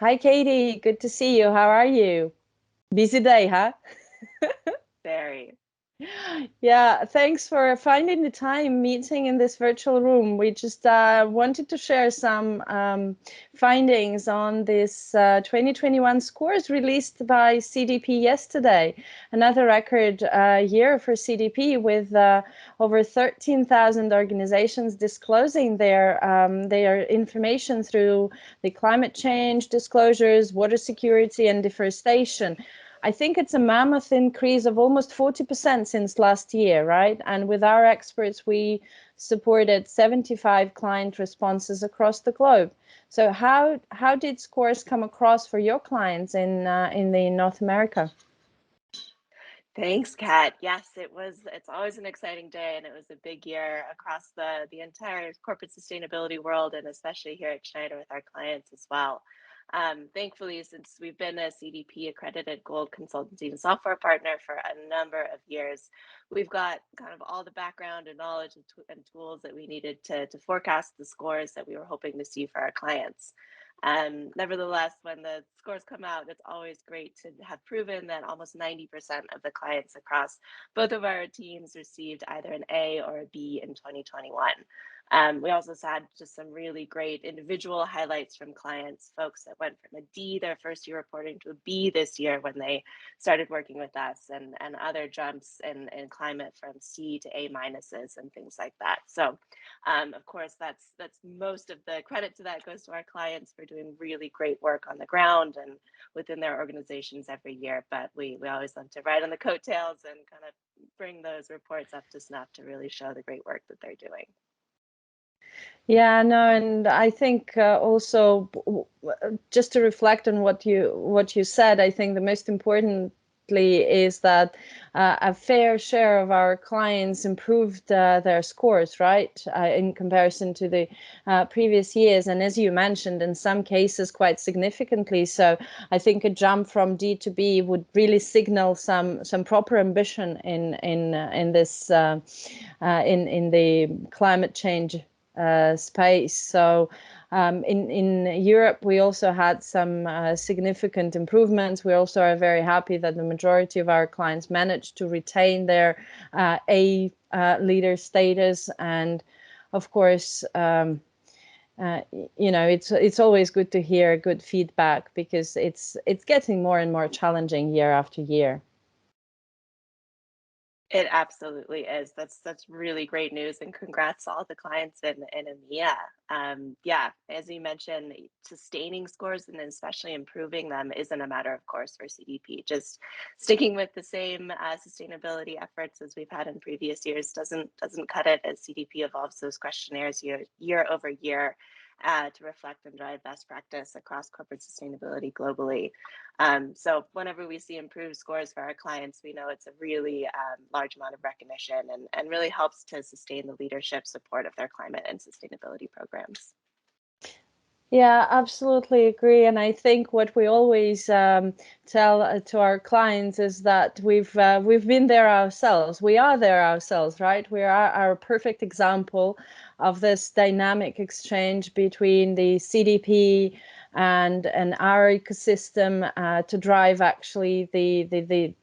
Hi, Katie. Good to see you. How are you? Busy day, huh? Very. Yeah, thanks for finding the time meeting in this virtual room. We just wanted to share some findings on this 2021 scores released by CDP yesterday. Another record year for CDP with over 13,000 organizations disclosing their information through the climate change disclosures, water security, and deforestation. I think it's a mammoth increase of almost 40% since last year, right? And with our experts, we supported 75 client responses across the globe. So how did scores come across for your clients in the North America? Thanks, Kat. Yes, it's always an exciting day, and it was a big year across the entire corporate sustainability world, and especially here at Schneider with our clients as well. Thankfully, since we've been a CDP accredited gold consultancy and software partner for a number of years, we've got kind of all the background and knowledge and tools that we needed to forecast the scores that we were hoping to see for our clients. Nevertheless, when the scores come out, it's always great to have proven that almost 90% of the clients across both of our teams received either an A or a B in 2021. We also had just some really great individual highlights from clients, folks that went from a D their first year reporting to a B this year when they started working with us, and other jumps in climate from C to A minuses and things like that. So of course, that's most of the credit to that goes to our clients for doing really great work on the ground and within their organizations every year. But we always love to ride on the coattails and kind of bring those reports up to snuff to really show the great work that they're doing. Yeah, no, and I think also just to reflect on what you said, I think the most importantly is that a fair share of our clients improved their scores, right, in comparison to the previous years, and as you mentioned, in some cases quite significantly. So I think a jump from D to B would really signal some proper ambition in this in the climate change space. So in Europe, we also had some significant improvements. We also are very happy that the majority of our clients managed to retain their A leader status. And of course, it's always good to hear good feedback because it's getting more and more challenging year after year. It absolutely is. That's really great news, and congrats to all the clients in EMEA. Yeah, as you mentioned, sustaining scores and especially improving them isn't a matter of course for CDP. Just sticking with the same sustainability efforts as we've had in previous years doesn't cut it as CDP evolves those questionnaires year over year to reflect and drive best practice across corporate sustainability globally. So whenever we see improved scores for our clients, we know it's a really large amount of recognition and really helps to sustain the leadership support of their climate and sustainability programs. Yeah, absolutely agree. And I think what we always tell to our clients is that we've been there ourselves. We are there ourselves, right? We are our perfect example of this dynamic exchange between the CDP and our ecosystem to drive actually the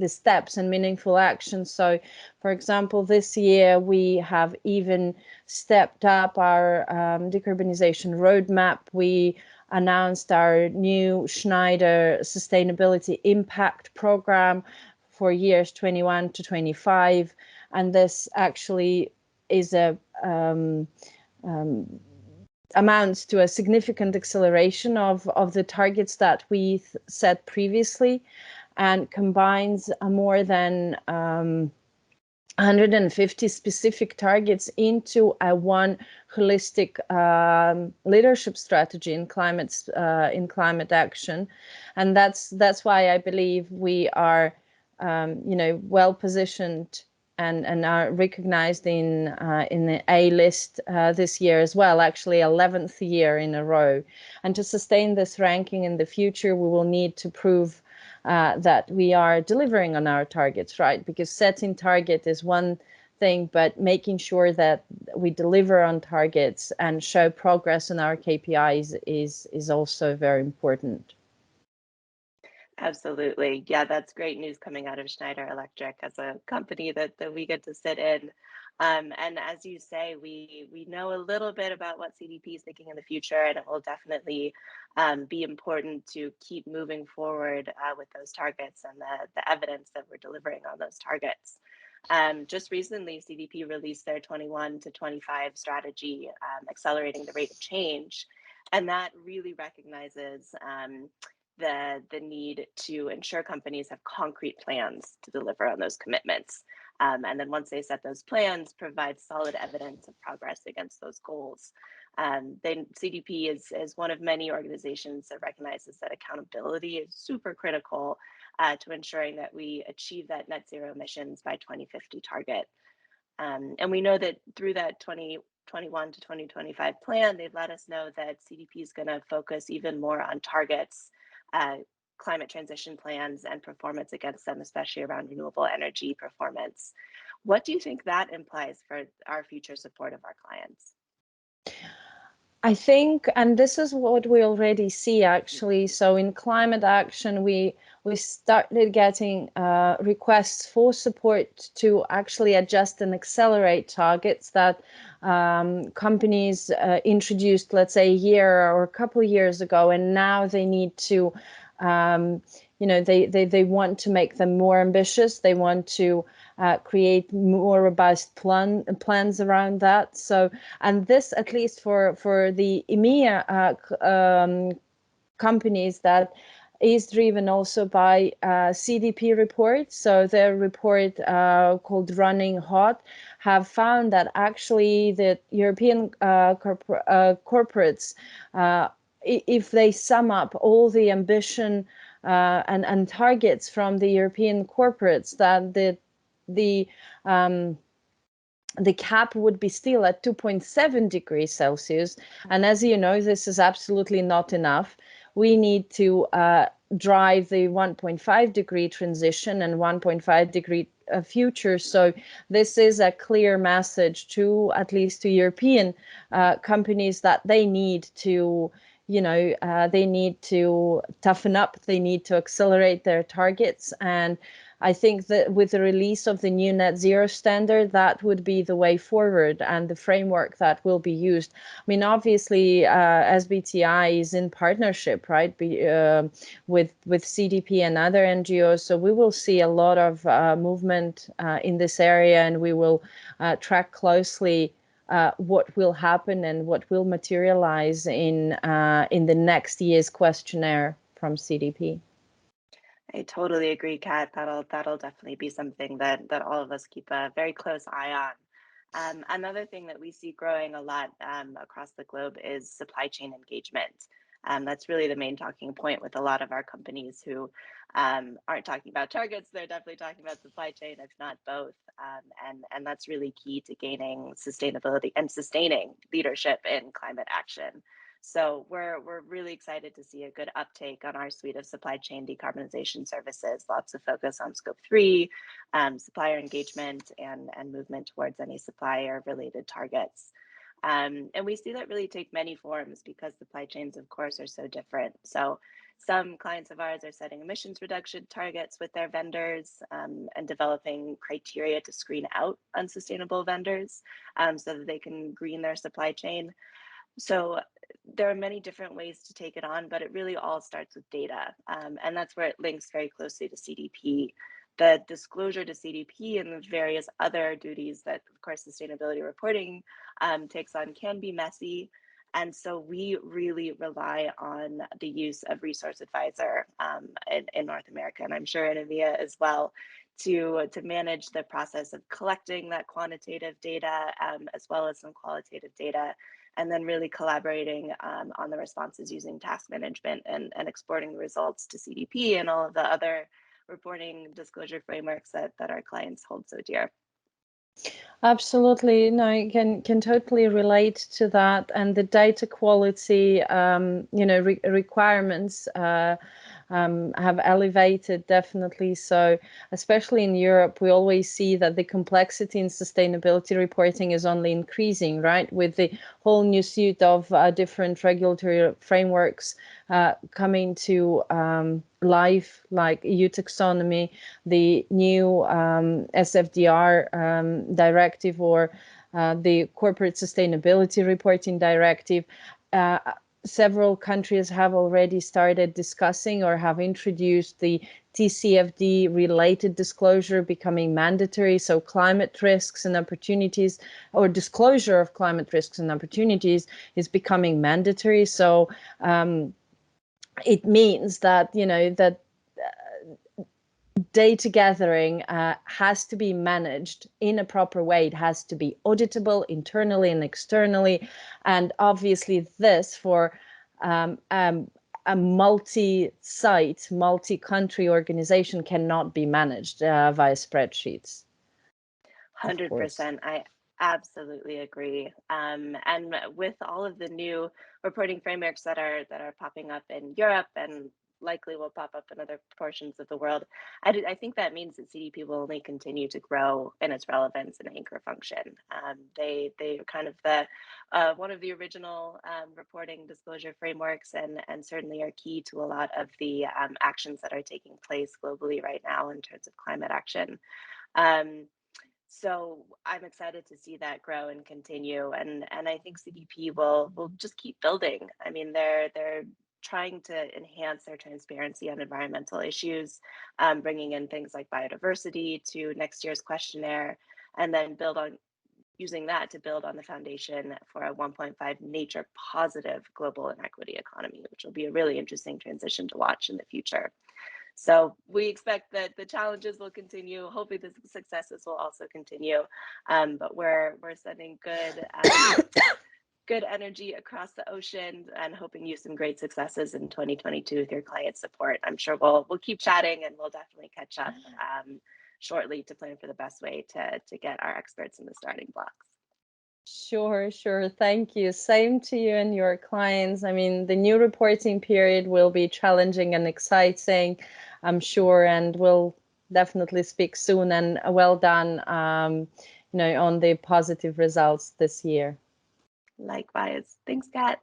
steps and meaningful actions. So, for example, this year we have even stepped up our decarbonization roadmap. We announced our new Schneider Sustainability Impact Program for years 21 to 25. And this actually is amounts to a significant acceleration of the targets that we set previously, and combines more than 150 specific targets into a one holistic leadership strategy in climate action. And that's why I believe we are well positioned and are recognized in the A list this year as well, actually 11th year in a row. And to sustain this ranking in the future, we will need to prove that we are delivering on our targets, right? Because setting target is one thing, but making sure that we deliver on targets and show progress on our KPIs is also very important. Absolutely. Yeah, that's great news coming out of Schneider Electric as a company that we get to sit in. And as you say, we know a little bit about what CDP is thinking in the future, and it will definitely be important to keep moving forward with those targets and the evidence that we're delivering on those targets. Just recently, CDP released their 21 to 25 strategy, accelerating the rate of change, and that really recognizes the need to ensure companies have concrete plans to deliver on those commitments. And then once they set those plans, provide solid evidence of progress against those goals. Then CDP is one of many organizations that recognizes that accountability is super critical to ensuring that we achieve that net zero emissions by 2050 target. And we know that through that 2021 to 2025 plan, they've let us know that CDP is going to focus even more on targets, climate transition plans, and performance against them, especially around renewable energy performance. What do you think that implies for our future support of our clients? I think, and this is what we already see actually. So in climate action, we started getting requests for support to actually adjust and accelerate targets that companies introduced, let's say, a year or a couple of years ago, and now they need to, they want to make them more ambitious. They want to create more robust plans around that. So, and this, at least for the EMEA companies, that is driven also by CDP reports. So their report called Running Hot have found that actually the European corporates, if they sum up all the ambition and targets from the European corporates, that the cap would be still at 2.7 degrees Celsius. And as you know, this is absolutely not enough. We need to drive the 1.5 degree transition and 1.5 degree future. So this is a clear message to at least to European companies that they need to, they need to toughen up, they need to accelerate their targets. And I think that with the release of the new net zero standard, that would be the way forward and the framework that will be used. I mean, obviously, SBTI is in partnership, right, with CDP and other NGOs. So we will see a lot of movement in this area, and we will track closely what will happen and what will materialize in the next year's questionnaire from CDP. I totally agree, Kat. That'll definitely be something that all of us keep a very close eye on. Another thing that we see growing a lot across the globe is supply chain engagement. That's really the main talking point with a lot of our companies who aren't talking about targets. They're definitely talking about supply chain, if not both. And that's really key to gaining sustainability and sustaining leadership in climate action. So we're really excited to see a good uptake on our suite of supply chain decarbonization services. Lots of focus on scope 3, supplier engagement, and movement towards any supplier related targets. And we see that really take many forms because supply chains, of course, are so different. So some clients of ours are setting emissions reduction targets with their vendors and developing criteria to screen out unsustainable vendors so that they can green their supply chain. So there are many different ways to take it on, but it really all starts with data. And that's where it links very closely to CDP. The disclosure to CDP and the various other duties that, of course, sustainability reporting takes on can be messy. And so we really rely on the use of Resource Advisor in North America, and I'm sure in EMEA as well, to manage the process of collecting that quantitative data as well as some qualitative data, and then really collaborating on the responses using task management and exporting the results to CDP and all of the other reporting disclosure frameworks that our clients hold so dear. Absolutely, no, I can totally relate to that, and the data quality, requirements have elevated definitely. So especially in Europe, we always see that the complexity in sustainability reporting is only increasing, right? With the whole new suite of different regulatory frameworks coming to life, like EU taxonomy, the new SFDR directive, or the corporate sustainability reporting directive. Several countries have already started discussing or have introduced the TCFD related disclosure becoming mandatory. So climate risks and opportunities, or disclosure of climate risks and opportunities, is becoming mandatory. So it means that, that data gathering has to be managed in a proper way. It has to be auditable internally and externally. And obviously this, for a multi-site, multi-country organization, cannot be managed via spreadsheets. 100%. I absolutely agree. And with all of the new reporting frameworks that are popping up in Europe and likely will pop up in other portions of the world, I think that means that CDP will only continue to grow in its relevance and anchor function. They are kind of the one of the original reporting disclosure frameworks, and certainly are key to a lot of the actions that are taking place globally right now in terms of climate action. So I'm excited to see that grow and continue, and I think CDP will just keep building. I mean, they're trying to enhance their transparency on environmental issues, bringing in things like biodiversity to next year's questionnaire, and then build on using that to build on the foundation for a 1.5 nature positive global inequity economy, which will be a really interesting transition to watch in the future. So we expect that the challenges will continue. Hopefully the successes will also continue, but we're sending good energy across the ocean and hoping you some great successes in 2022 with your client support. I'm sure we'll keep chatting, and we'll definitely catch up shortly to plan for the best way to get our experts in the starting blocks. Sure. Thank you. Same to you and your clients. I mean, the new reporting period will be challenging and exciting, I'm sure, and we'll definitely speak soon. And well done, on the positive results this year. Likewise. Thanks, Kat.